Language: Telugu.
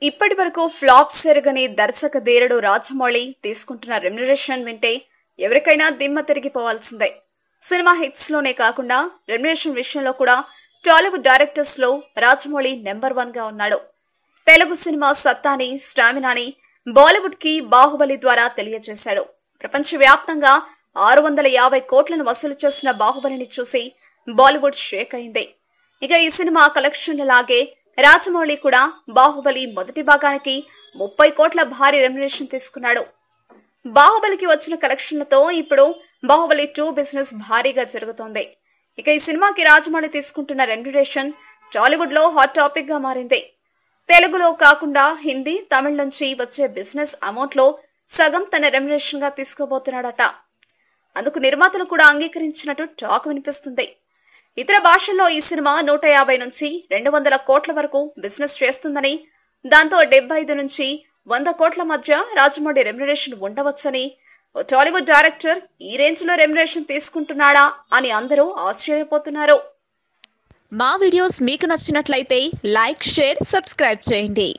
ఇప్పటి వరకు ఫ్లాప్స్ ఎరగని దర్శక ధీరుడు రాజమౌళి తీసుకుంటున్న రెమ్యునరేషన్ వింటే ఎవరికైనా దిమ్మ తిరిగిపోవాల్సిందే. సినిమా హిట్స్ లోనే కాకుండా రెమ్యునరేషన్ విషయంలో కూడా టాలీవుడ్ డైరెక్టర్స్ లో రాజమౌళి నెంబర్ 1 గా ఉన్నాడు. తెలుగు సినిమా సత్తాని, స్టామినాని బాలీవుడ్ కి బాహుబలి ద్వారా తెలియజేశాడు. ప్రపంచవ్యాప్తంగా 650 కోట్లను వసూలు చేసిన బాహుబలిని చూసి బాలీవుడ్ షేక్ అయింది. ఇక ఈ సినిమా కలెక్షన్ల లాగే రాజమౌళి కూడా బాహుబలి మొదటి భాగానికి 30 కోట్ల భారీ రెమ్యునరేషన్ తీసుకున్నాడు. బాహుబలికి వచ్చిన కలెక్షన్లతో ఇప్పుడు బాహుబలి 2 బిజినెస్ భారీగా జరుగుతోంది. ఇక ఈ సినిమాకి రాజమౌళి తీసుకుంటున్న రెమ్యునరేషన్ టాలీవుడ్ లో హాట్ టాపిక్ గా మారింది. తెలుగులో కాకుండా హిందీ, తమిళ నుంచి వచ్చే బిజినెస్ అమౌంట్ లో సగం తన రెమ్యునరేషన్ గా తీసుకోబోతున్నాడట. అందుకు నిర్మాతలు కూడా అంగీకరించినట్టు టాక్ వినిపిస్తుంది. ఇతర భాషల్లో ఈ సినిమా 150 నుంచి 200 కోట్ల వరకు బిజినెస్ చేస్తుందని, దాంతో 75 నుంచి 100 కోట్ల మధ్య రాజమౌళి రెమ్యునరేషన్ ఉండవచ్చని, ఓ టాలీవుడ్ డైరెక్టర్ ఈ రేంజ్ లో రెమ్యునరేషన్ తీసుకుంటున్నాడా అని అందరూ ఆశ్చర్యపోతున్నారు. మా వీడియోస్ మీకు నచ్చినట్లయితే లైక్, షేర్, సబ్స్క్రైబ్ చేయండి.